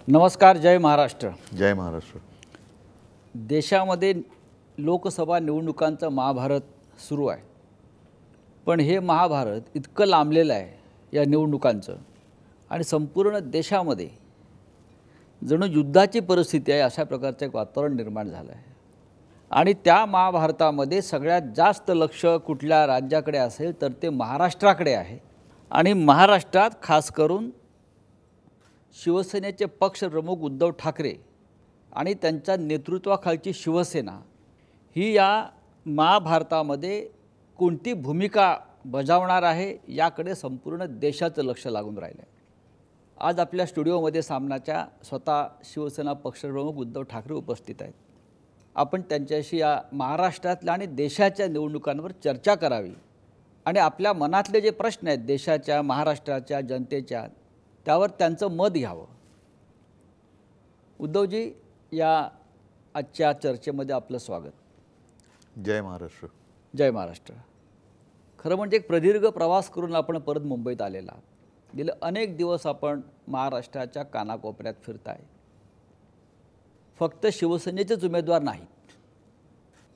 नमस्कार. जय महाराष्ट्र. जय महाराष्ट्र. देशामध्ये लोकसभा निवडणुकांचं महाभारत सुरू आहे. पण हे महाभारत इतकं लांबलेलं आहे या निवडणुकांचं आणि संपूर्ण देशामध्ये जणू युद्धाची परिस्थिती आहे अशा प्रकारचं एक वातावरण निर्माण झालं आहे. आणि त्या महाभारतामध्ये सगळ्यात जास्त लक्ष कुठल्या राज्याकडे असेल तर ते महाराष्ट्राकडे आहे. आणि महाराष्ट्रात खास करून शिवसेनेचे पक्षप्रमुख उद्धव ठाकरे आणि त्यांच्या नेतृत्वाखालची शिवसेना ही या महाभारतामध्ये कोणती भूमिका बजावणार आहे याकडे संपूर्ण देशाचं लक्ष लागून राहिलं आहे. आज आपल्या स्टुडिओमध्ये सामनाच्या स्वतः शिवसेना पक्षप्रमुख उद्धव ठाकरे उपस्थित आहेत. आपण त्यांच्याशी या महाराष्ट्रातल्या आणि देशाच्या निवडणुकांवर चर्चा करावी आणि आपल्या मनातले जे प्रश्न आहेत देशाच्या महाराष्ट्राच्या जनतेच्या त्यावर त्यांचं मत घ्यावं. उद्धवजी, या आजच्या चर्चेमध्ये आपलं स्वागत. जय महाराष्ट्र. जय महाराष्ट्र. खरं म्हणजे एक प्रदीर्घ प्रवास करून आपण परत मुंबईत आलेला. गेले अनेक दिवस आपण महाराष्ट्राच्या कानाकोपऱ्यात फिरताय. फक्त शिवसेनेचेच उमेदवार नाहीत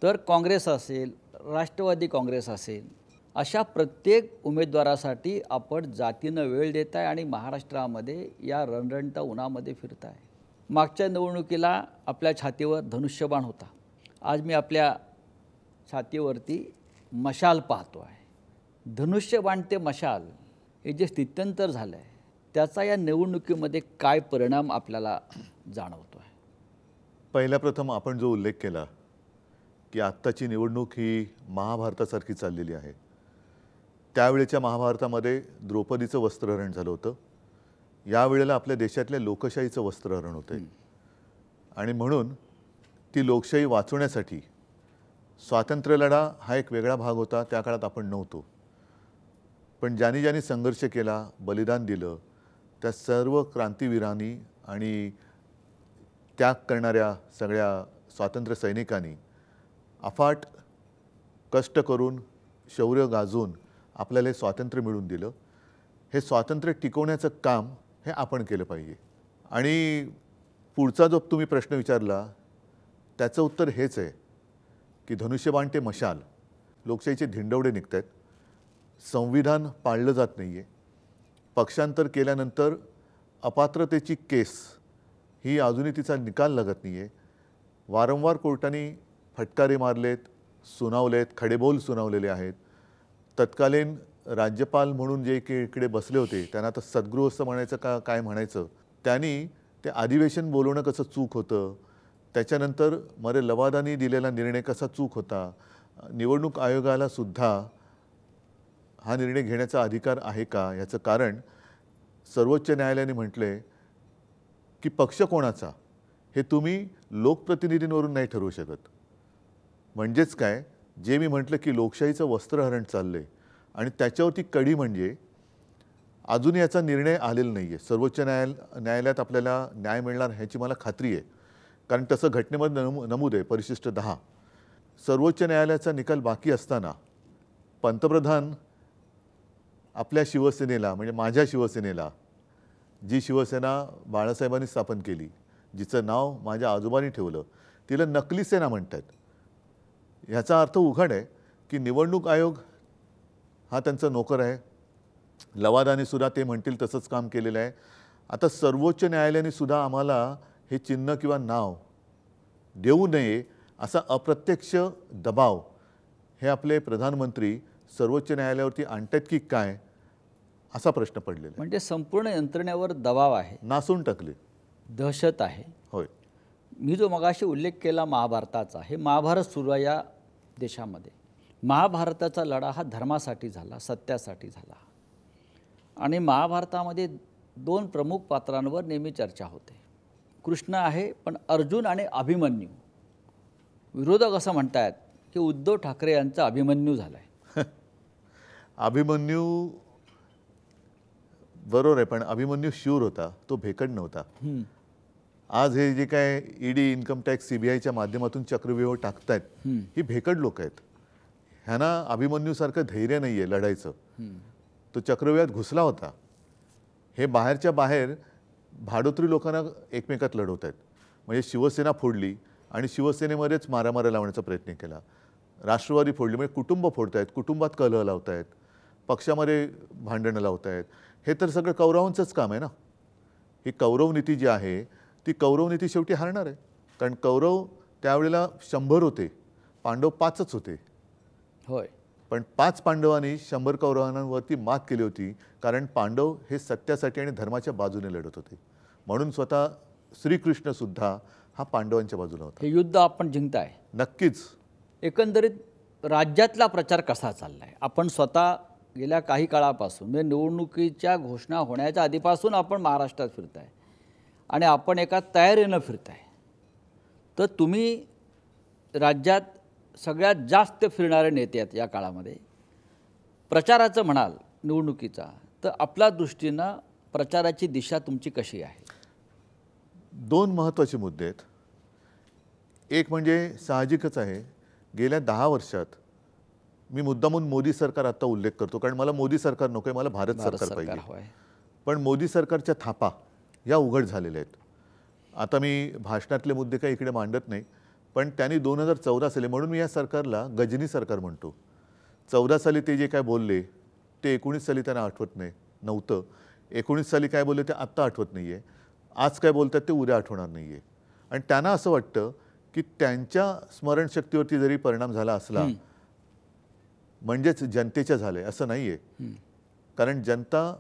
तर काँग्रेस असेल, राष्ट्रवादी काँग्रेस असेल, अशा प्रत्येक उमेदवारासाठी आपण जातीनं वेळ देताय आणि महाराष्ट्रामध्ये या रणरणत्या उन्हामध्ये फिरताय. मागच्या निवडणुकीला आपल्या छातीवर धनुष्यबाण होता. आज मी आपल्या छातीवरती मशाल पाहतो आहे. धनुष्यबाण ते मशाल हे जे स्थित्यंतर झालं आहे त्याचा या निवडणुकीमध्ये काय परिणाम आपल्याला जाणवतो आहे? पहिल्या प्रथम आपण जो उल्लेख केला की आत्ताची निवडणूक ही महाभारतासारखी चाललेली आहे. त्यावेळेच्या महाभारतामध्ये द्रौपदीचं वस्त्रहरण झालं होतं. यावेळेला आपल्या देशातल्या लोकशाहीचं वस्त्रहरण होतं आहे. आणि म्हणून ती लोकशाही वाचवण्यासाठी स्वातंत्र्यलढा हा एक वेगळा भाग होता. त्या काळात आपण नव्हतो. पण ज्यांनी ज्यांनी संघर्ष केला, बलिदान दिलं, त्या सर्व क्रांतीवीरांनी आणि त्याग करणाऱ्या सगळ्या स्वातंत्र्य सैनिकांनी अफाट कष्ट करून, शौर्य गाजवून आपल्याला हे स्वातंत्र्य मिळवून दिलं. हे स्वातंत्र्य टिकवण्याचं काम हे आपण केलं पाहिजे. आणि पुढचा जो तुम्ही प्रश्न विचारला त्याचं उत्तर हेच आहे की धनुष्यबाण ते मशाल, लोकशाहीचे धिंडवडे निघत आहेत. संविधान पाळलं जात नाही आहे. पक्षांतर केल्यानंतर अपात्रतेची केस ही अजूनही तिचा निकाल लागत नाही आहे. वारंवार कोर्टाने फटकारे मारलेत, सुनावलेत, खडेबोल सुनावलेले आहेत. तत्कालीन राज्यपाल म्हणून जे इकडे बसले होते त्यांना आता सद्गृहस्थ म्हणायचं का काय म्हणायचं, त्यांनी ते अधिवेशन बोलवणं कसं चूक होतं, त्याच्यानंतर मरे लवादानी दिलेला निर्णय कसा चूक होता, निवडणूक आयोगाला सुद्धा हा निर्णय घेण्याचा अधिकार आहे का, याचं कारण सर्वोच्च न्यायालयाने म्हटले की पक्ष कोणाचा हे तुम्ही लोकप्रतिनिधींवरून नाही ठरवू शकत. म्हणजेच काय, जे मी म्हटलं की लोकशाहीचं वस्त्रहरण चाललंय आणि त्याच्यावरती कडी म्हणजे अजून याचा निर्णय आलेला नाही आहे. सर्वोच्च न्यायालयात आपल्याला न्याय मिळणार ह्याची मला खात्री आहे. कारण तसं घटनेमध्ये नमूद आहे परिशिष्ट 10. सर्वोच्च न्यायालयाचा निकाल बाकी असताना पंतप्रधान आपल्या शिवसेनेला, म्हणजे माझ्या शिवसेनेला, जी शिवसेना बाळासाहेबांनी स्थापन केली, जिचं नाव माझ्या आजोबांनी ठेवलं, तिला नकली सेना म्हणतात. ह्याचा अर्थ उघड आहे की निवडणूक आयोग हा त्यांचा नोकर आहे. लवादाने सुद्धा ते म्हणतील तसंच काम केलेलं आहे. आता सर्वोच्च न्यायालयाने सुद्धा आम्हाला हे चिन्ह किंवा नाव देऊ नये असा अप्रत्यक्ष दबाव हे आपले प्रधानमंत्री सर्वोच्च न्यायालयावरती आणतात की काय, असा प्रश्न पडलेला. म्हणजे संपूर्ण यंत्रणेवर दबाव आहे, नासून टाकले, दहशत आहे. होय. मी जो मगाशी उल्लेख केला महाभारताचा, हे महाभारत सुरू आहे या देशामध्ये. महाभारताचा लढा हा धर्मासाठी झाला, सत्यासाठी झाला. आणि महाभारतामध्ये 2 प्रमुख पात्रांवर नेहमी चर्चा होते. कृष्ण आहे, पण अर्जुन आणि अभिमन्यू. विरोधक असं म्हणतात की उद्धव ठाकरे यांचा अभिमन्यू झाला आहे. अभिमन्यू बरोबर आहे, पण अभिमन्यू शूर होता, तो भेकड नव्हता. आज हे जे काय ईडी, इन्कम टॅक्स, CBIच्या माध्यमातून चक्रव्यूह टाकतायत ही भेकड लोक आहेत. ह्यांना अभिमन्यूसारखं धैर्य नाही आहे लढायचं. तो चक्रव्यूहात घुसला होता. हे बाहेरच्या बाहेर भाडोत्री लोकांना एकमेकात लढवत आहेत. म्हणजे शिवसेना फोडली आणि शिवसेनेमध्येच मारामाऱ्या लावण्याचा प्रयत्न केला. राष्ट्रवादी फोडली म्हणजे कुटुंब फोडत आहेत, कुटुंबात कलह लावत आहेत, पक्षामध्ये भांडणं लावत आहेत. हे तर सगळं कौरवांचंच काम आहे ना. ही कौरव नीती जी आहे ती कौरव नीती शेवटी हारणार आहे. कारण कौरव त्यावेळेला 100 होते, पांडव 5च होते. होय. पण 5 पांडवांनी 100 कौरवांवरती मात केली होती. कारण पांडव हे सत्यासाठी आणि धर्माच्या बाजूने लढत होते. म्हणून स्वतः श्रीकृष्णसुद्धा हा पांडवांच्या बाजूला होता. हे युद्ध आपण जिंकताय. नक्कीच. एकंदरीत राज्यातला प्रचार कसा चाललाय? आपण स्वतः गेल्या काही काळापासून म्हणजे निवडणुकीच्या घोषणा होण्याच्या आधीपासून आपण महाराष्ट्रात फिरताय आणि आपण एका तयारीनं फिरताय. तर तुम्ही राज्यात सगळ्यात जास्त फिरणारे नेते आहेत या काळामध्ये. प्रचाराचं म्हणाल निवडणुकीचा, तर आपल्या दृष्टीनं प्रचाराची दिशा तुमची कशी आहे? 2 महत्त्वाचे मुद्दे आहेत. एक म्हणजे साहजिकच आहे, गेल्या 10 वर्षात मी मुद्दामून मोदी सरकार आता उल्लेख करतो, कारण मला मोदी सरकार नको आहे, मला भारत सरकार पाहिजे. पण मोदी सरकारच्या थापा या उघड झालेल्या आहेत. आता मी भाषणातले मुद्दे काही इकडे मांडत नाही, पण त्यांनी 2014 साली, म्हणून मी या सरकारला गजनी सरकार म्हणतो. 14 साली ते जे काय बोलले ते 19 साली त्यांना आठवत नव्हतं. 19 साली काय बोलले ते आत्ता आठवत नाही आहे. आज काय बोलतात ते उद्या आठवणार नाही आहे. आणि त्यांना असं वाटतं की त्यांच्या स्मरणशक्तीवरती जरी परिणाम झाला असला म्हणजेच जनतेच्या झाले, असं नाही आहे. कारण जनता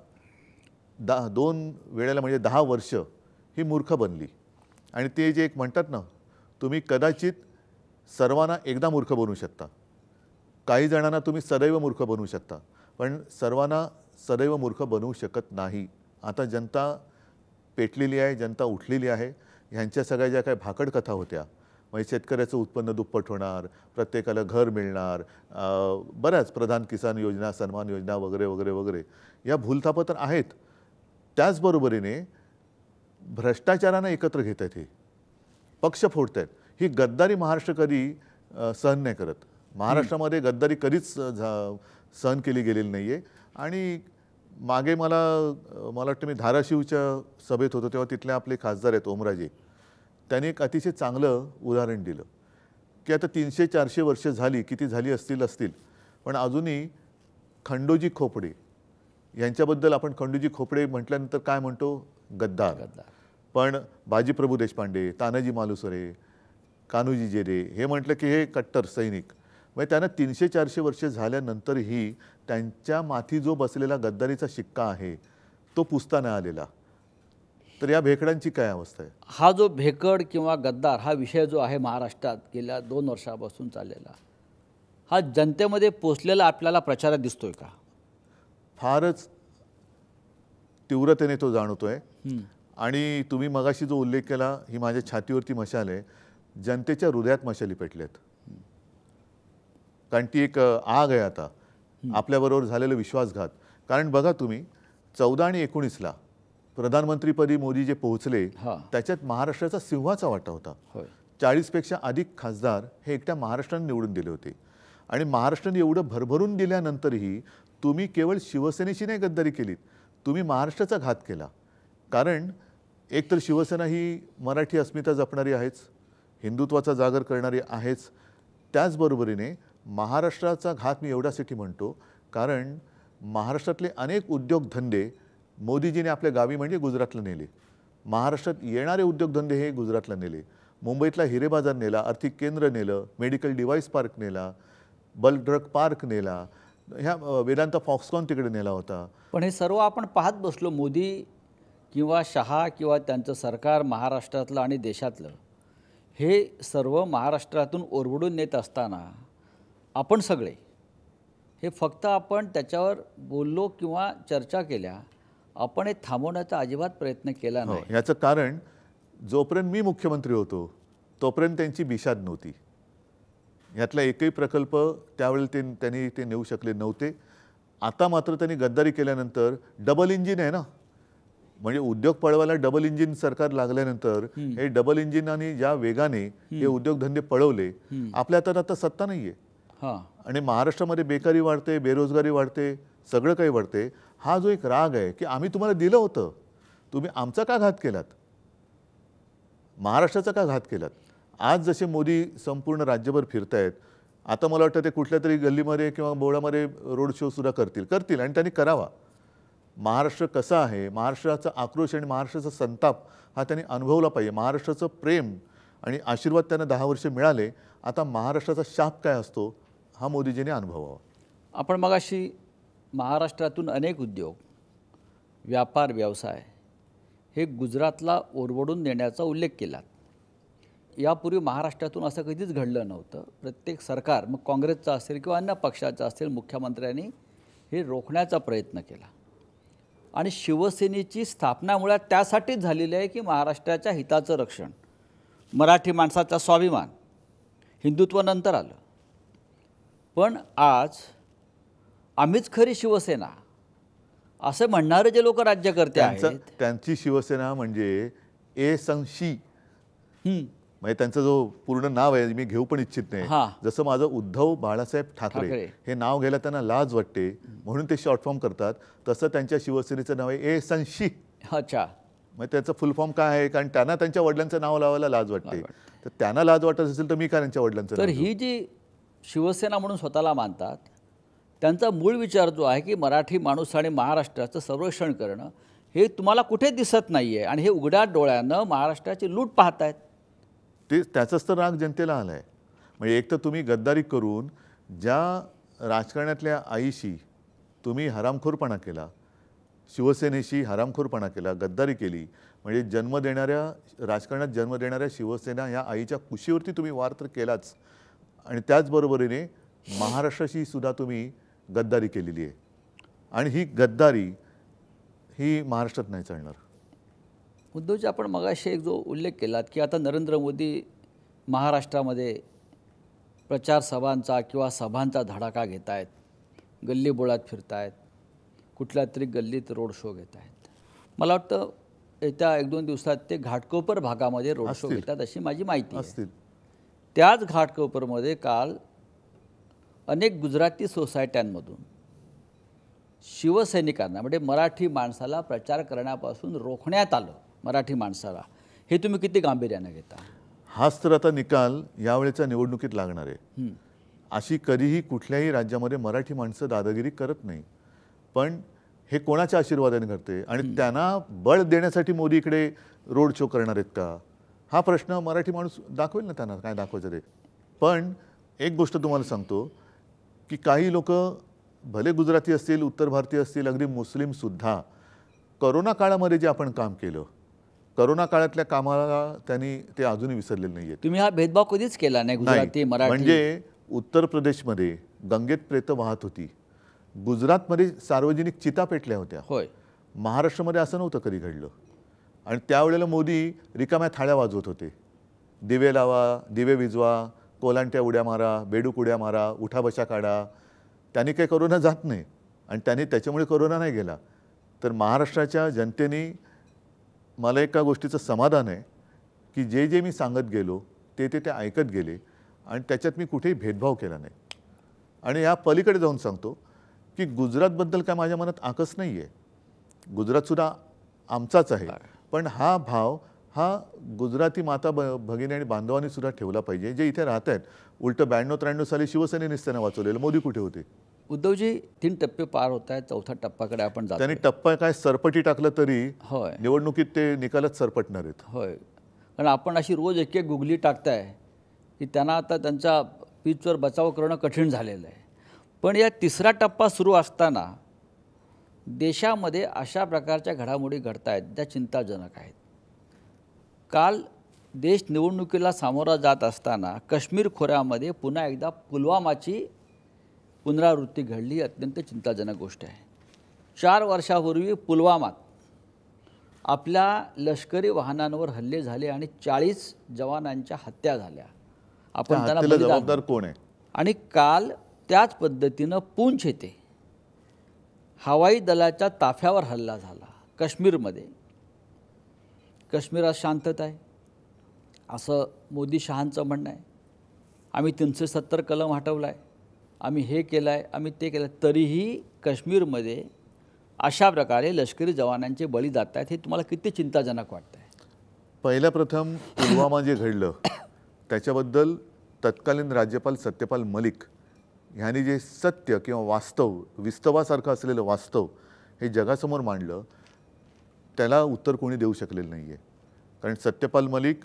2 वेळेला म्हणजे 10 वर्ष ही मूर्ख बनली. आणि ते जे एक म्हणतात ना, तुम्ही कदाचित सर्वांना एकदा मूर्ख बनवू शकता, काही जणांना तुम्ही सदैव मूर्ख बनवू शकता, पण सर्वांना सदैव मूर्ख बनवू शकत नाही. आता जनता पेटलेली आहे, जनता उठलेली आहे. ह्यांच्या सगळ्या ज्या काही भाकड कथा होत्या, म्हणजे शेतकऱ्याचं उत्पन्न दुप्पट होणार, प्रत्येकाला घर मिळणार, बऱ्याच प्रधान किसान योजना, सन्मान योजना वगैरे वगैरे वगैरे, या भूलथापा तर आहेत. त्याचबरोबरीने भ्रष्टाचारांना एकत्र घेत आहेत, हे पक्ष फोडत आहेत. ही गद्दारी महाराष्ट्र कधी सहन नाही करत. महाराष्ट्रामध्ये गद्दारी कधीच सहन केली गेलेली नाही आहे. आणि मागे मला वाटतं मी धाराशिवच्या सभेत होतो तेव्हा तिथले आपले खासदार आहेत ओमराजे, त्यांनी एक अतिशय चांगलं उदाहरण दिलं की आता 300-400 वर्ष झाली, किती झाली असतील, पण अजूनही खंडोजी खोपडे यांच्याबद्दल आपण खंडोजी खोपडे म्हटल्यानंतर काय म्हणतो? गद्दार. पण बाजीप्रभू देशपांडे, तानाजी मालुसरे, कान्होजी जेरे हे म्हटलं की हे कट्टर सैनिक. म्हणजे त्यांना 300-400 वर्ष झाल्यानंतरही त्यांच्या माथी जो बसलेला गद्दारीचा शिक्का आहे तो पुसता नाही आलेला. तर या भेकडांची काय अवस्था आहे? हा जो भेकड किंवा गद्दार हा विषय जो आहे महाराष्ट्रात गेल्या 2 वर्षापासून चाललेला, हा जनतेमध्ये पोचलेला आपल्याला प्रचारात दिसतोय का? फारच तीव्रतेने तो जाणवतोय. आणि तुम्ही मगाशी जो उल्लेख केला, ही माझ्या छातीवरती मशाल आहे, जनतेच्या हृदयात मशाली पेटल्यात. कारण ती एक आग आहे आता आपल्याबरोबर झालेलं विश्वासघात. कारण बघा तुम्ही 14 आणि 19ला प्रधानमंत्रीपदी मोदी जे पोहोचले त्याच्यात महाराष्ट्राचा सिंहाचा वाटा होता. 40पेक्षा अधिक खासदार हे एकट्या महाराष्ट्राने निवडून दिले होते. आणि महाराष्ट्राने एवढं भरभरून दिल्यानंतरही तुम्ही केवळ शिवसेनेशी नाही गद्दारी केलीत, तुम्ही महाराष्ट्राचा घात केला. कारण एकतर शिवसेना ही मराठी अस्मिता जपणारी आहेच, हिंदुत्वाचा जागर करणारी आहेच. त्याचबरोबरीने महाराष्ट्राचा घात मी एवढ्यासाठी म्हणतो कारण महाराष्ट्रातले अनेक उद्योगधंदे मोदीजीने आपल्या गावी म्हणजे गुजरातला नेले. महाराष्ट्रात येणारे उद्योगधंदे हे गुजरातला नेले. मुंबईतला हिरे बाजार नेला, आर्थिक केंद्र नेलं, मेडिकल डिव्हाइस पार्क नेला, बल्क ड्रग पार्क नेला, ह्या वेदांता फॉक्सकॉन तिकडे नेला होता. पण हे सर्व आपण पाहत बसलो. मोदी किंवा शहा किंवा त्यांचं सरकार महाराष्ट्रातलं आणि देशातलं हे सर्व महाराष्ट्रातून ओरबडून नेत असताना आपण सगळे हे फक्त आपण त्याच्यावर बोललो किंवा चर्चा केल्या, आपण हे थांबवण्याचा अजिबात प्रयत्न केला नाही. याचं कारण जोपर्यंत मी मुख्यमंत्री होतो तोपर्यंत त्यांची बिशाद नव्हती. यातला एकही प्रकल्प त्यावेळी त्यांनी ते नेऊ शकले नव्हते. आता मात्र त्यांनी गद्दारी केल्यानंतर डबल इंजिन आहे ना, म्हणजे उद्योग पळवायला डबल इंजिन सरकार लागल्यानंतर हे डबल इंजिनाने ज्या वेगाने हे उद्योगधंदे पळवले, आपल्या हातात आता सत्ता नाही आहे. आणि महाराष्ट्रामध्ये बेकारी वाढते, बेरोजगारी वाढते, सगळं काही वाढते. हा जो एक राग आहे की आम्ही तुम्हाला दिलं होतं, तुम्ही आमचा का घात केलात? महाराष्ट्राचा का घात केलात? आज जसे मोदी संपूर्ण राज्यभर फिरतायत, आता मला वाटतं ते कुठल्या तरी गल्लीमध्ये किंवा बोळामध्ये रोड शो सुद्धा करतील आणि त्यांनी करावा. महाराष्ट्र कसा आहे, महाराष्ट्राचा आक्रोश आणि महाराष्ट्राचा संताप हा त्यांनी अनुभवला पाहिजे. महाराष्ट्राचं प्रेम आणि आशीर्वाद त्यांना 10 वर्ष मिळाले. आता महाराष्ट्राचा शाप काय असतो हा मोदीजींनी अनुभवावा. आपण मगाशी महाराष्ट्रातून अनेक उद्योग, व्यापार, व्यवसाय हे गुजरातला ओरबडून नेण्याचा उल्लेख केला. यापूर्वी महाराष्ट्रातून असं कधीच घडलं नव्हतं. प्रत्येक सरकार, मग काँग्रेसचं असेल किंवा अन्य पक्षाचं असेल, मुख्यमंत्र्यांनी हे रोखण्याचा प्रयत्न केला. आणि शिवसेनेची स्थापना मुळात त्यासाठीच झालेली आहे की महाराष्ट्राच्या हिताचं रक्षण, मराठी माणसाचा स्वाभिमान, हिंदुत्व नंतर आलं. पण आज आम्हीच खरी शिवसेना असं म्हणणारे जे लोक राज्यकर्ते आहेत, त्यांची शिवसेना म्हणजे ए संशी, म्हणजे त्यांचं जो पूर्ण नाव आहे मी घेऊ पण इच्छित नाही. जसं माझं उद्धव बाळासाहेब ठाकरे हे नाव घ्यायला त्यांना लाज वाटते म्हणून ते शॉर्ट फॉर्म करतात, तसं त्यांच्या शिवसेनेचं नाव आहे ए संशी. अच्छा, मग त्याचं फुल फॉर्म काय आहे? कारण त्यांना त्यांच्या वडिलांचं नाव लावायला लाज वाटते. तर त्यांना लाज वाटत असेल तर मी काय त्यांच्या वडिलांचं तर ही जी शिवसेना म्हणून स्वतःला मानतात, त्यांचा मूळ विचार जो आहे की मराठी माणूस आणि महाराष्ट्राचं संरक्षण करणं, हे तुम्हाला कुठे दिसत नाही आहे. आणि हे उघड्या डोळ्यानं महाराष्ट्राची लूट पाहतायत. ते त्याचाच तर राग जनतेला आला आहे. म्हणजे एक तर तुम्ही गद्दारी करून ज्या राजकारणातल्या आईशी तुम्ही हरामखोरपणा केला, शिवसेनेशी हरामखोरपणा केला, गद्दारी केली, म्हणजे राजकारणात जन्म देणाऱ्या शिवसेना या आईच्या कुशीवरती तुम्ही वार तर केलाच, आणि त्याचबरोबरीने महाराष्ट्राशी सुद्धा तुम्ही गद्दारी केलेली आहे. आणि ही गद्दारी ही महाराष्ट्रात नाही चालणार. उद्धवजी, आपण मगाशी एक जो उल्लेख केलात की आता नरेंद्र मोदी महाराष्ट्रामध्ये प्रचार सभांचा किंवा सभांचा धडाका घेत आहेत, गल्लीबोळात फिरत आहेत, कुठल्या तरी गल्लीत रोड शो घेत आहेत. मला वाटतं येत्या 1-2 दिवसात ते घाटकोपर भागामध्ये रोड शो घेतात अशी माझी माहिती आहे. त्याच घाटकोपरमध्ये काल अनेक गुजराती सोसायट्यांमधून शिवसैनिकांना, म्हणजे मराठी माणसाला प्रचार करण्यापासून रोखण्यात आलं. मराठी माणसाला, हे तुम्ही किती गांभीर्यानं घेता? हाच तर आता निकाल यावेळेच्या निवडणुकीत लागणार आहे. अशी कधीही कुठल्याही राज्यामध्ये मराठी माणसं दादागिरी करत नाही. पण हे कोणाच्या आशीर्वादाने करते आणि त्यांना बळ देण्यासाठी मोदी इकडे रोड शो करणार आहेत का, हा प्रश्न मराठी माणूस दाखवेल ना, त्यांना काय दाखवायचं ते. पण एक गोष्ट तुम्हाला सांगतो की काही लोक भले गुजराती असतील, उत्तर भारतीय असतील, अगदी मुस्लिमसुद्धा करोना काळामध्ये जे आपण काम केलं, करोना काळातल्या कामाला त्यांनी ते अजूनही विसरलेले नाही आहेत. तुम्ही हा भेदभाव कधीच केला नाही गुजराती मराठी? म्हणजे उत्तर प्रदेशमध्ये गंगेत प्रेतं वाहत होती, गुजरातमध्ये सार्वजनिक चिता पेटल्या होत्या. होय, महाराष्ट्रामध्ये असं नव्हतं कधी घडलं. आणि त्यावेळेला मोदी रिकाम्या थाळ्या वाजवत होते, दिवे लावा, दिवे विजवा, कोलांट्या उड्या मारा, बेडूक उड्या मारा, उठा बशा काढा. त्यांनी काही करोना जात नाही आणि त्यांनी त्याच्यामुळे करोना नाही गेला. तर महाराष्ट्राच्या जनतेने मला एका गोष्टीचं समाधान आहे की जे जे मी सांगत गेलो ते ऐकत गेले आणि त्याच्यात मी कुठेही भेदभाव केला नाही. आणि या पलीकडे जाऊन सांगतो की गुजरातबद्दल काय माझ्या मनात आकस नाही आहे. गुजरातसुद्धा आमचाच आहे. पण हा भाव हा गुजराती माता भगिनी आणि बांधवांनी सुद्धा ठेवला पाहिजे, जे इथे राहत आहेत. उलटं 92-93 साली शिवसेनेनेच त्यांना वाचवलेलं, मोदी कुठे होते? उद्धवजी, 3 टप्पे पार होत आहेत, 4थ्या टप्प्याकडे आपण जातो. त्यांनी टप्पा काय सरपटी टाकलं तरी होय, निवडणुकीत ते निकालच सरपटणार आहेत. होय, कारण आपण अशी रोज एक गुगली टाकताय की त्यांना आता त्यांच्या पिचवर बचाव करणं कठीण झालेलं आहे. पण या 3रा टप्पा सुरू असताना देशामध्ये अशा प्रकारच्या घडामोडी घडत आहेत ज्या चिंताजनक आहेत. काल देश निवडणुकीला सामोरा जात असताना काश्मीर खोऱ्यामध्ये पुन्हा एकदा पुलवामाची पुनरावृत्ती घडली. अत्यंत चिंताजनक गोष्ट आहे. 4 वर्षापूर्वी पुलवामात आपल्या लष्करी वाहनांवर हल्ले झाले आणि 40 जवानांच्या हत्या झाल्या. आपण त्यांना जबाबदार कोण आहे? आणि काल त्याच पद्धतीनं पूंछ येथे हवाई दलाच्या ताफ्यावर हल्ला झाला काश्मीरमध्ये. काश्मीरात शांतता आहे असं मोदी शहांचं म्हणणं आहे. आम्ही 370 कलम हटवला आहे, आम्ही हे केलं आहे, आम्ही ते केलं. तरीही काश्मीरमध्ये अशा प्रकारे लष्करी जवानांचे बळी जात आहेत हे तुम्हाला किती चिंताजनक वाटतंय? पहिल्या प्रथम पुलवामा जे घडलं त्याच्याबद्दल तत्कालीन राज्यपाल सत्यपाल मलिक ह्यांनी जे सत्य किंवा वास्तव, विस्तवासारखं असलेलं वास्तव हे जगासमोर मांडलं, त्याला उत्तर कोणी देऊ शकलेलं नाही आहे. कारण सत्यपाल मलिक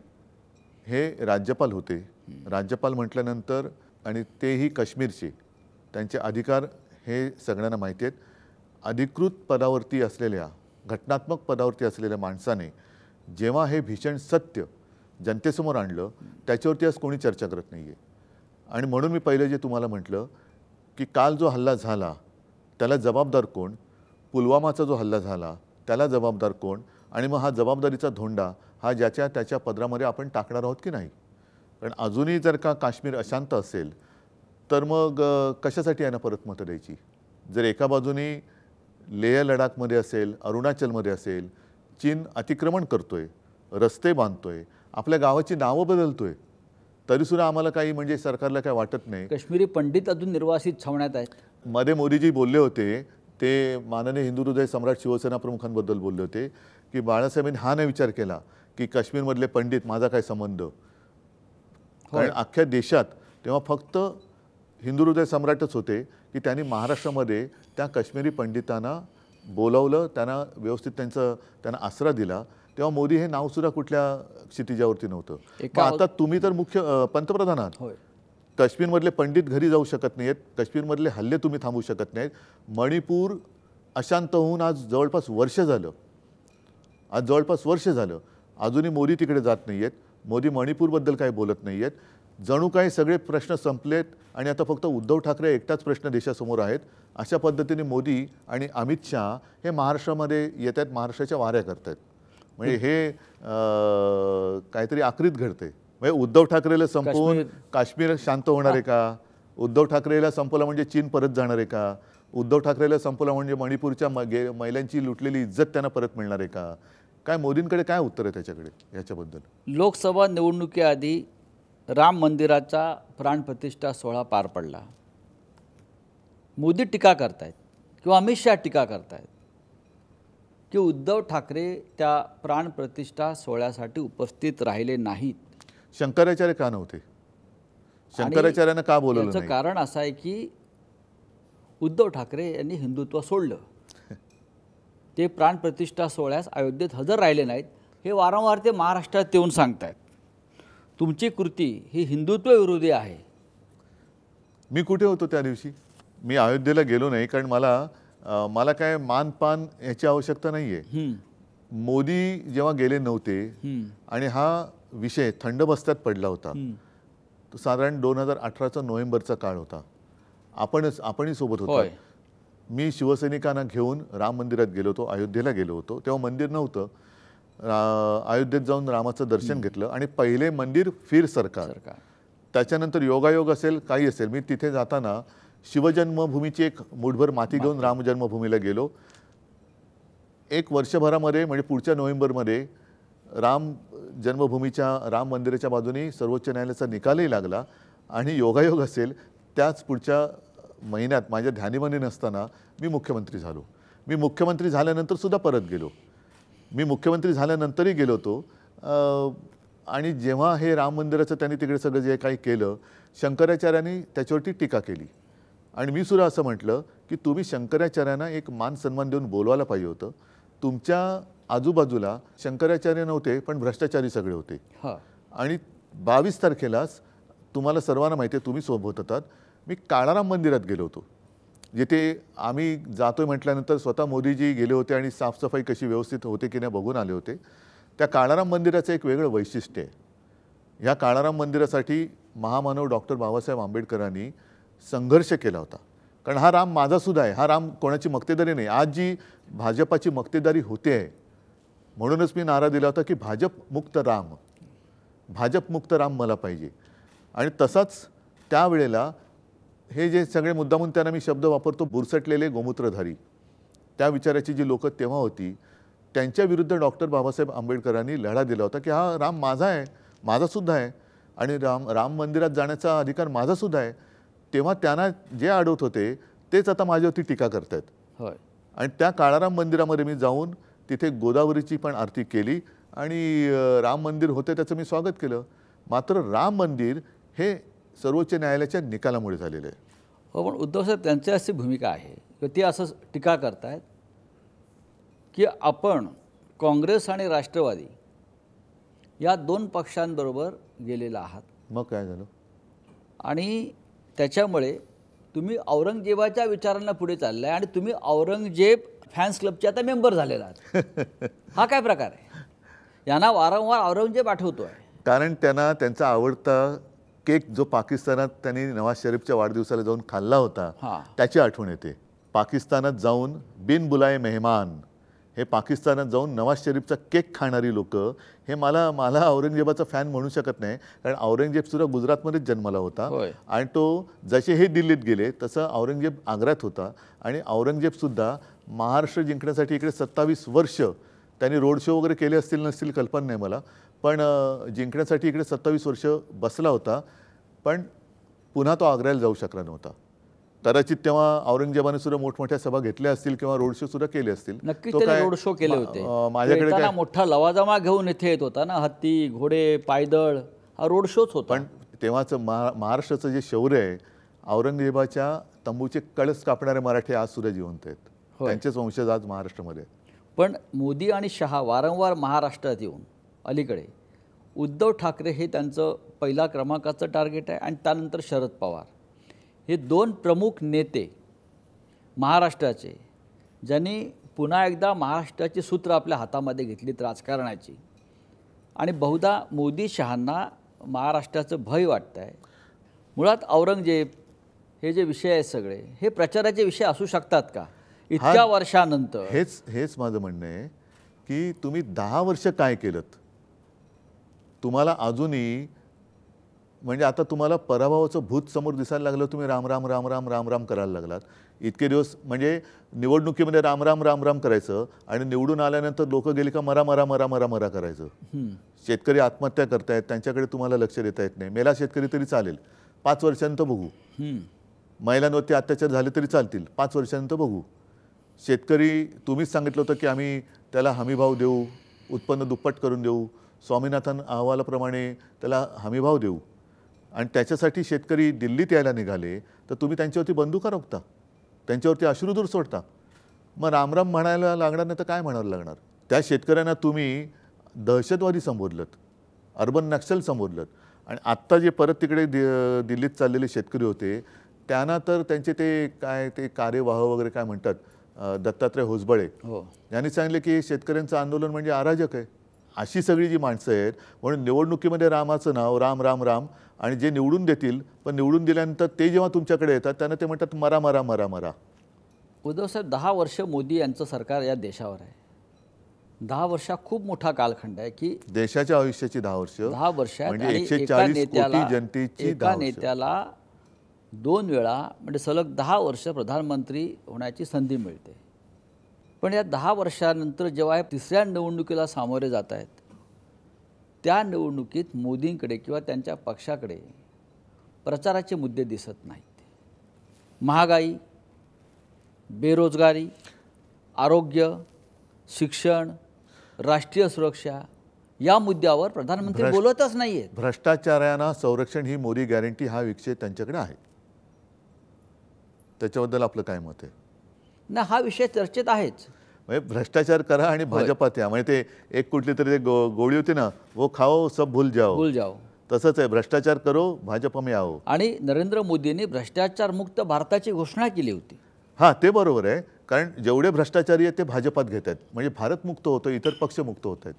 हे राज्यपाल होते. राज्यपाल म्हटल्यानंतर आणि तेही काश्मीरचे, त्यांचे अधिकार हे सगळ्यांना माहिती आहेत. अधिकृत पदावरती असलेल्या, घटनात्मक पदावरती असलेल्या माणसाने जेव्हा हे भीषण सत्य जनतेसमोर आणलं त्याच्यावरती आज कोणी चर्चा करत नाही आहे. आणि म्हणून मी पहिलं जे तुम्हाला म्हटलं की काल जो हल्ला झाला त्याला जबाबदार कोण, पुलवामाचा जो हल्ला झाला त्याला जबाबदार कोण, आणि मग हा जबाबदारीचा धोंडा हा ज्याच्या त्याच्या पदरामध्ये आपण टाकणार आहोत की नाही. कारण अजूनही जर का काश्मीर अशांत असेल तर मग कशासाठी यांना परत मतं द्यायची. जर एका बाजूने लेह लडाखमध्ये असेल, अरुणाचलमध्ये असेल, चीन अतिक्रमण करतोय, रस्ते बांधतोय, आपल्या गावाची नावं बदलतोय, तरीसुद्धा आम्हाला काही म्हणजे सरकारला काय वाटत नाही. काश्मीरी पंडित अजून निर्वासित छावण्यात आहेत. मध्ये मोदीजी बोलले होते, ते माननीय हिंदू हृदय सम्राट शिवसेना प्रमुखांबद्दल बोलले होते की बाळासाहेबांनी हा नाही विचार केला की काश्मीरमधले पंडित माझा काय संबंध. कारण अख्ख्या देशात तेव्हा फक्त हिंदू हृदय सम्राटच होते की त्यांनी महाराष्ट्रामध्ये त्या काश्मीरी पंडितांना बोलावलं, त्यांना व्यवस्थित त्यांना आसरा दिला. तेव्हा मोदी हे नावसुद्धा कुठल्या क्षितिजावरती नव्हतं. आता तुम्ही तर मुख्य पंतप्रधान आहात. काश्मीरमधले पंडित घरी जाऊ शकत नाहीत, काश्मीरमधले हल्ले तुम्ही थांबवू शकत नाहीत. मणिपूर अशांत होऊन आज जवळपास वर्ष झालं, अजूनही मोदी तिकडे जात नाही आहेत. मोदी मणिपूरबद्दल काही बोलत नाही आहेत. जणू काही सगळे प्रश्न संपलेत आणि आता फक्त उद्धव ठाकरे एकटाच प्रश्न देशासमोर आहेत. अशा पद्धतीने मोदी आणि अमित शहा हे महाराष्ट्रामध्ये येत आहेत, महाराष्ट्राच्या वाऱ्या करत आहेत. म्हणजे हे काहीतरी आक्रीत घडते. म्हणजे उद्धव ठाकरेला संपवून काश्मीर शांत होणार आहे का? उद्धव ठाकरेला संपवलं म्हणजे चीन परत जाणार आहे का? उद्धव ठाकरेला संपवलं म्हणजे मणिपूरच्या महिलांची लुटलेली इज्जत त्यांना परत मिळणार आहे का? काय मोदींकडे काय उत्तर आहे त्याच्याकडे याच्याबद्दल? लोकसभा निवडणुकीआधी राम मंदिराचा प्राणप्रतिष्ठा सोहळा पार पडला. मोदी टीका करतायत किंवा अमित शहा टीका करतायत की उद्धव ठाकरे त्या प्राणप्रतिष्ठा सोहळ्यासाठी उपस्थित राहिले नाहीत. शंकराचार्य का नव्हते? शंकराचार्यांना का बोलवलं नाही? याचं कारण असं आहे की उद्धव ठाकरे यांनी हिंदुत्व सोडलं. ते प्राणप्रतिष्ठा सोहळ्यास अयोध्येत हजर राहिले नाहीत. हे वारंवार ते महाराष्ट्रात येऊन सांगतायत. तुमची कृती ही हिंदुत्व विरोधी आहे. मी कुठे होतो त्या दिवशी? मी अयोध्येला गेलो नाही, कारण मला काय मानपान याची आवश्यकता नाही आहे. मोदी जेव्हा गेले नव्हते आणि हा विषय थंड बस्त्यात पडला होता, तो साधारण 2018चा नोव्हेंबरचा काळ होता. आपणही सोबत होतो. मी शिवसैनिकांना घेऊन राम मंदिरात गेलो होतो, अयोध्येला गेलो होतो. तेव्हा मंदिर नव्हतं. अयोध्येत जाऊन रामाचं दर्शन घेतलं आणि पहिले मंदिर फिर सरकार. त्याच्यानंतर योगायोग असेल काही असेल, मी तिथे जाताना शिवजन्मभूमीची एक मुठभर माती घेऊन राम जन्मभूमीला गेलो. एक वर्षभरामध्ये म्हणजे पुढच्या नोव्हेंबरमध्ये राम जन्मभूमीच्या राम मंदिराच्या बाजूने सर्वोच्च न्यायालयाचा निकालही लागला. आणि योगायोग असेल त्याच पुढच्या महिन्यात माझ्या ध्यानीमनी नसताना मी मुख्यमंत्री झालो. मी मुख्यमंत्री झाल्यानंतर सुद्धा परत गेलो. मी मुख्यमंत्री झाल्यानंतरही गेलो होतो. आणि जेव्हा हे राम मंदिराचं त्यांनी तिकडे सगळं जे काही केलं, शंकराचार्यांनी त्याच्यावरती टीका केली. आणि मी सुद्धा असं म्हटलं की तुम्ही शंकराचार्यांना एक मान सन्मान देऊन बोलवायला पाहिजे होतं. तुमच्या आजूबाजूला शंकराचार्य नव्हते, पण भ्रष्टाचारी सगळे होते. आणि 22 तारखेलाच तुम्हाला सर्वांना माहिती आहे, तुम्ही सोबत होतात, मी काळाराम मंदिरात गेलो होतो. जिथे आम्ही जातोय म्हटल्यानंतर स्वतः मोदीजी गेले होते आणि साफसफाई कशी व्यवस्थित होते की नाही बघून आले होते. त्या काळाराम मंदिराचं एक वेगळं वैशिष्ट्य आहे. ह्या काळाराम मंदिरासाठी महामानव डॉक्टर बाबासाहेब आंबेडकरांनी संघर्ष केला होता. कारण हा राम माझासुद्धा आहे, हा राम कोणाची मक्तेदारी नाही. आज जी भाजपाची मक्तेदारी होते आहे, म्हणूनच मी नारा दिला होता की भाजपमुक्त राम मला पाहिजे. आणि तसाच त्यावेळेला हे जे सगळे मुद्दामून त्यांना मी शब्द वापरतो, बुरसटलेले गोमूत्रधारी, त्या विचाराची जी लोकं तेव्हा होती, त्यांच्या विरुद्ध डॉक्टर बाबासाहेब आंबेडकरांनी लढा दिला होता की हा राम माझा आहे, माझासुद्धा आहे, आणि राम मंदिरात जाण्याचा अधिकार माझासुद्धा आहे. तेव्हा त्यांना जे अडवत होते तेच आता माझ्यावरती टीका करतायत. आणि त्या काळाराम मंदिरामध्ये मी जाऊन तिथे गोदावरीची पण आरती केली आणि राम मंदिर होते त्याचं मी स्वागत केलं. मात्र राम मंदिर हे सर्वोच्च न्यायालयाच्या निकालामुळे झालेलं आहे. हो, पण उद्धव साहेब त्यांची अशी भूमिका आहे की ते असं टीका करतायत की आपण काँग्रेस आणि राष्ट्रवादी या दोन पक्षांबरोबर गेलेला आहात मग काय झालं? आणि त्याच्यामुळे तुम्ही औरंगजेबाच्या विचारांना पुढे चाललाय आणि तुम्ही औरंगजेब फॅन्स क्लबचे आता मेंबर झालेला आहात. हा काय प्रकार आहे? यांना वारंवार औरंगजेब आठवतोय. कारण त्यांना त्यांचा आवडता केक जो पाकिस्तानात त्यांनी नवाज शरीफच्या वाढदिवसाला जाऊन खाल्ला होता हां. त्याची आठवण येते. पाकिस्तानात जाऊन बिन बुलाए मेहमान हे पाकिस्तानात जाऊन नवाज शरीफचा केक खाणारी लोक हे मला औरंगजेबाचा फॅन म्हणू शकत नाही. कारण औरंगजेबसुद्धा गुजरातमध्येच जन्माला होता होय. आणि तो जसे हे दिल्लीत गेले तसं औरंगजेब आग्र्यात होता. आणि औरंगजेबसुद्धा महाराष्ट्र जिंकण्यासाठी इकडे 27 वर्ष त्यांनी रोड शो वगैरे केले असतील नसतील कल्पना नाही मला, पण जिंकण्यासाठी इकडे 27 वर्ष बसला होता. पण पुन्हा तो आग्र्याला जाऊ शकला नव्हता. कदाचित तेव्हा औरंगजेबाने सुद्धा मोठमोठ्या सभा घेतल्या असतील किंवा रोड शो सुद्धा केले असतील. नक्कीच तो त्यांनी काय रोड शो केले होते. माझ्याकडे येताना काय मोठा लवाजमा घेऊन इथे येत होता ना, हत्ती घोडे पायदळ, हा रोड शोच होता. पण तेव्हाचं महाराष्ट्राचं जे शौर्य आहे, औरंगजेबाच्या तंबूचे कळस कापणारे मराठी आज सुद्धा जिवंत आहेत. होय. त्यांचेच वंशज आज महाराष्ट्रामध्ये आहेत. पण मोदी आणि शहा वारंवार महाराष्ट्रात येऊन अलीकडे उद्धव ठाकरे हे त्यांचं पहिला क्रमांकाचं टार्गेट आहे आणि त्यानंतर शरद पवार हे दोन प्रमुख नेते महाराष्ट्राचे, ज्यांनी पुन्हा एकदा महाराष्ट्राची सूत्र आपल्या हातामध्ये घेतलीत राजकारणाची. आणि बहुधा मोदी शहांना महाराष्ट्राचं भय वाटतं आहे. मुळात औरंगजेब हे जे विषय आहेत सगळे हे प्रचाराचे विषय असू शकतात का इतक्या वर्षानंतर? हेच माझं म्हणणं आहे की तुम्ही 10 वर्ष काय केलं? तुम्हाला अजूनही म्हणजे आता तुम्हाला पराभवाचं भूत समोर दिसायला लागलं, तुम्ही राम राम राम राम राम राम करायला लागलात. इतके दिवस म्हणजे निवडणुकीमध्ये राम राम राम राम करायचं आणि निवडून आल्यानंतर लोक गेली का मरा मरा मरा मरा मरा करायचं. शेतकरी आत्महत्या करतायत, त्यांच्याकडे तुम्हाला लक्ष देता येत नाही. मेला शेतकरी तरी चालेल, 5 वर्षांनंतर बघू. महिलांवरती अत्याचार झाले तरी चालतील, 5 वर्षांनंतर बघू. शेतकरी तुम्हीच सांगितलं होतं की आम्ही त्याला हमीभाव देऊ, उत्पन्न दुप्पट करून देऊ, स्वामीनाथन अहवालाप्रमाणे त्याला हमीभाव देऊ. आणि त्याच्यासाठी शेतकरी दिल्लीत यायला निघाले तर तुम्ही त्यांच्यावरती बंदुका रोखता, त्यांच्यावरती अश्रुधूर सोडता. मग रामराम म्हणायला लागणार नाही तर काय म्हणायला लागणार? त्या शेतकऱ्यांना तुम्ही दहशतवादी संबोधलं, अर्बन नक्षल संबोधलं. आणि आत्ता जे परत तिकडे दिल्लीत चाललेले शेतकरी होते त्यांना तर त्यांचे ते कार्यवाह वगैरे काय म्हणतात, दत्तात्रय होसबळे यांनी सांगितले की शेतकऱ्यांचं आंदोलन म्हणजे अराजक आहे. अशी सगळी जी माणसं आहेत. म्हणून निवडणुकीमध्ये रामाचं नाव राम राम राम, आणि जे निवडून देतील पण निवडून दिल्यानंतर ते जेव्हा तुमच्याकडे येतात त्यांना ते म्हणतात मरा मरा मरा मरा. उद्धव साहेब, 10 वर्ष मोदी यांचं सरकार या देशावर आहे. 10 वर्ष खूप मोठा कालखंड आहे की देशाच्या आयुष्याची 10 वर्ष, 10 वर्षात म्हणजे आणि 140 कोटी जनतेची 10 एका वर्ष. नेत्याला 2 वेळा म्हणजे सलग 10 वर्ष प्रधानमंत्री होण्याची संधी मिळते. पण या 10 वर्षानंतर जेव्हा हे तिसऱ्या निवडणुकीला सामोरे जात आहेत, त्या निवडणुकीत मोदींकडे किंवा त्यांच्या पक्षाकडे प्रचाराचे मुद्दे दिसत नाहीत. महागाई, बेरोजगारी, आरोग्य, शिक्षण, राष्ट्रीय सुरक्षा या मुद्द्यावर प्रधानमंत्री बोलतच नाही आहेत. भ्रष्टाचारांना संरक्षण ही मोदी गॅरंटी हा विषय त्यांच्याकडे आहे. त्याच्याबद्दल आपलं काय मत आहे? ना, हा विषय चर्चेत आहेच. म्हणजे भ्रष्टाचार करा आणि भाजपात या. म्हणजे ते एक कुठली तरी गोळी होती ना, वो खाओ सब भूल जाओ. तसंच आहे, भ्रष्टाचार करो भाजप में आओ. आणि नरेंद्र मोदींनी भ्रष्टाचार मुक्त भारताची घोषणा केली होती. हां, ते बरोबर आहे. कारण जेवढे भ्रष्टाचारी आहेत ते भाजपात घेत आहेत, म्हणजे भारत मुक्त होतं, इतर पक्ष मुक्त होत आहेत.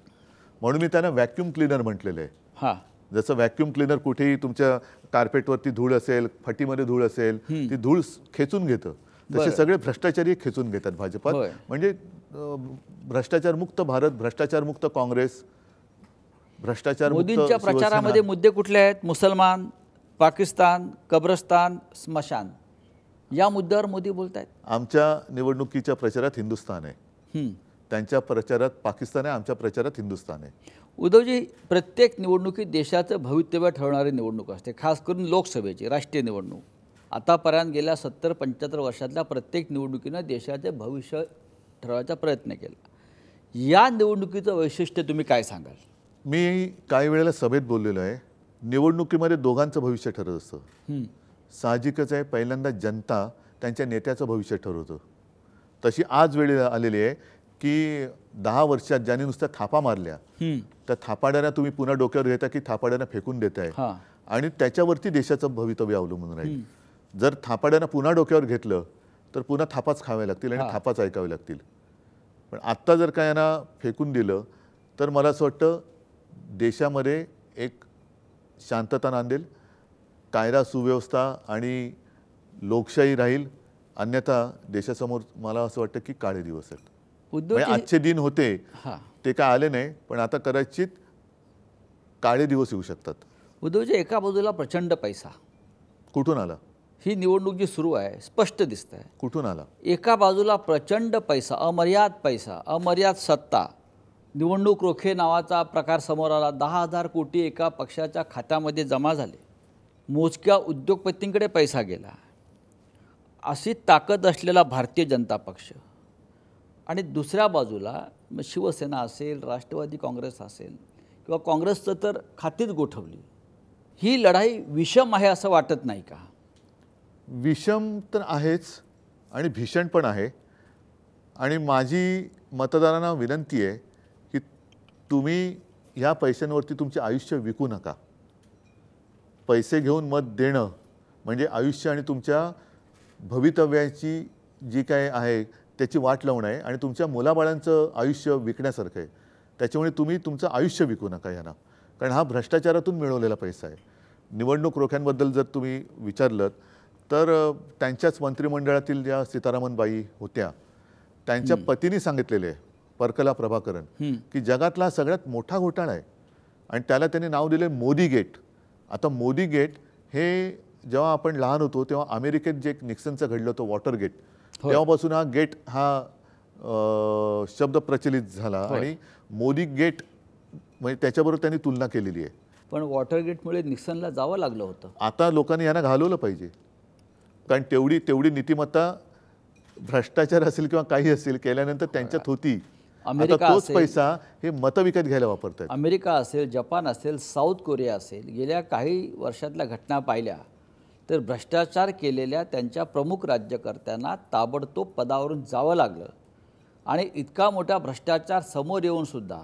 म्हणून मी त्यांना व्हॅक्यूम क्लीनर म्हटलेलं आहे. हां, जसं व्हॅक्यूम क्लीनर कुठेही तुमच्या कार्पेटवरती धूळ असेल, फटीमध्ये धूळ असेल, ती धूळ खेचून घेतं, तसे सगळे भ्रष्टाचारी खेचून घेतात भाजपात. म्हणजे भ्रष्टाचार मुक्त भारत, भ्रष्टाचार मुक्त काँग्रेस, भ्रष्टाचार मुक्त मोदींच्या प्रचारामध्ये मुद्दे कुठले आहेत? मुसलमान, पाकिस्तान, कब्रस्तान, स्मशान या मुद्द्यावर मोदी बोलत आहेत. आमच्या निवडणुकीच्या प्रचारात हिंदुस्थान आहे, त्यांच्या प्रचारात पाकिस्तान आहे, आमच्या प्रचारात हिंदुस्थान आहे. उद्धवजी, प्रत्येक निवडणुकीत देशाचं भवितव्य ठरवणारी निवडणूक असते, खास करून लोकसभेची राष्ट्रीय निवडणूक. आतापर्यंत गेल्या 70-75 वर्षातल्या प्रत्येक निवडणुकीनं देशाचे भविष्य ठरवायचा प्रयत्न केला। या निवडणुकीचं वैशिष्ट्य तुम्ही काय सांगाल? मी काही वेळेला सभेत बोललेलो आहे, निवडणुकीमध्ये दोघांचं भविष्य ठरत असतं। साहजिकच आहे, पहिल्यांदा जनता त्यांच्या नेत्याचं भविष्य ठरवतो। तशी आज वेळ आलेली आहे की 10 वर्षात ज्यांनी नुसत्या थापा मारल्या त्या थापाड्यांना तुम्ही पुन्हा डोक्यावर घेता की थापाड्यांना फेकून देताय आणि त्याच्यावरती देशाचं भवितव्य अवलंबून राहील। जर थापाड्यांना पुन्हा डोक्यावर घेतलं तर पुन्हा थापाच खावे लागतील आणि थापाच ऐकावे लागतील। पण आत्ता जर का यांना फेकून दिलं तर मला असं वाटतं देशामध्ये एक शांतता नांदेल, कायदा सुव्यवस्था आणि लोकशाही राहील। अन्यथा देशासमोर मला असं वाटतं की काळे दिवस आहेत। आजचे दिन होते ते काय आले नाही, पण आता कदाचित काळे दिवस येऊ शकतात। उद्धवजी, एका बाजूला प्रचंड पैसा कुठून आला? ही निवडणूक जी सुरू आहे स्पष्ट दिसत आहे कुठून आला? एका बाजूला प्रचंड पैसा, अमर्याद सत्ता, निवडणूक रोखे नावाचा प्रकार समोर आला। 10,000 कोटी एका पक्षाच्या खात्यामध्ये जमा झाले, मोजक्या उद्योगपतींकडे पैसा गेला। अशी ताकद असलेला भारतीय जनता पक्ष आणि दुसऱ्या बाजूला शिवसेना असेल, राष्ट्रवादी काँग्रेस असेल किंवा काँग्रेसचं तर खातीच गोठवली। ही लढाई विषम आहे असं वाटत नाही का? विषम तर आहेच आणि भीषण पण आहे। आणि माझी मतदारांना विनंती आहे की तुम्ही ह्या पैशांवरती तुमचे आयुष्य विकू नका। पैसे घेऊन मत देणं म्हणजे आयुष्य आणि तुमच्या भवितव्याची जी काय आहे त्याची वाट लावणं आहे आणि तुमच्या मुलाबाळांचं आयुष्य विकण्यासारखं आहे। त्याच्यामुळे तुम्ही तुमचं आयुष्य विकू नका यांना, कारण हा भ्रष्टाचारातून मिळवलेला पैसा आहे। निवडणूक रोख्यांबद्दल जर तुम्ही विचारलं तर त्यांच्याच मंत्रिमंडळातील ज्या सीतारामनबाई होत्या त्यांच्या पतीने सांगितलेले आहे, परकला प्रभाकरन, की जगातला सगळ्यात मोठा घोटाळा आहे आणि त्याला त्यांनी नाव दिले मोदी गेट। आता मोदी गेट हे जेव्हा आपण लहान होतो तेव्हा अमेरिकेत जे निक्सनचं घडलं होतं वॉटर गेट, तेव्हापासून हा गेट हा शब्द प्रचलित झाला आणि मोदी गेट म्हणजे त्याच्याबरोबर त्यांनी तुलना केलेली आहे। पण वॉटर गेटमुळे निक्सनला जावं लागलं होतं। आता लोकांनी यांना घालवलं पाहिजे, कारण तेवढी नीतिमत्ता भ्रष्टाचार असेल किंवा काही असेल केल्यानंतर त्यांच्यात होती। आता तोच पैसा हे मतं विकत घ्यायला वापरतात। अमेरिका असेल, जपान असेल, साऊथ कोरिया असेल, गेल्या काही वर्षातल्या घटना पाहिल्या तर भ्रष्टाचार केलेल्या त्यांच्या प्रमुख राज्यकर्त्यांना ताबडतोब पदावरून जावं लागलं आणि इतका मोठा भ्रष्टाचार समोर येऊन सुद्धा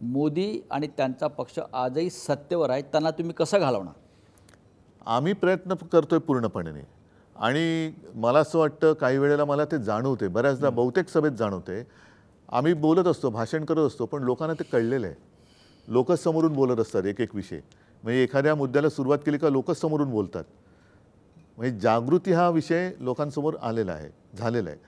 मोदी आणि त्यांचा पक्ष आजही सत्तेवर आहे। त्यांना तुम्ही कसं घालवणार? आम्ही प्रयत्न करतोय पूर्णपणे आणि मला असं वाटतं काही वेळेला मला ते जाणवते, बऱ्याचदा बहुतेक सभेत जाणवते। आम्ही बोलत असतो, भाषण करत असतो, पण लोकांना ते कळलेलं आहे। लोकच समोरून बोलत असतात एक एक विषय, म्हणजे एखाद्या मुद्द्याला सुरुवात केली का लोकच समोरून बोलतात। म्हणजे जागृती हा विषय लोकांसमोर आलेला आहे, झालेला आहे।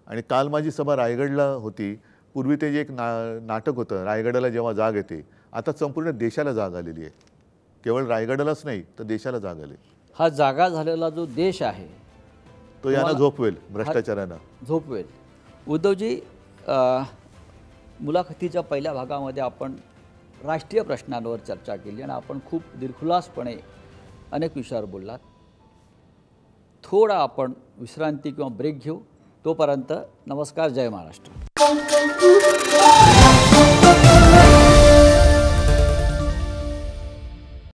आणि काल माझी सभा रायगडला होती। पूर्वी ते जे एक नाटक होतं, रायगडाला जेव्हा जाग येते, आता संपूर्ण देशाला जाग आलेली आहे। केवळ रायगडालाच नाही तर देशाला जाग आली। हा जागा झालेला जो देश आहे तो यांना झोपवेल, भ्रष्टाचारांना झोपवेल। उद्धवजी, मुलाखतीच्या पहिल्या भागामध्ये आपण राष्ट्रीय प्रश्नांवर चर्चा केली आणि आपण खूप दिलखुलासपणे अनेक विषयावर बोललात। थोडा आपण विश्रांती किंवा ब्रेक घेऊ, तोपर्यंत नमस्कार, जय महाराष्ट्र।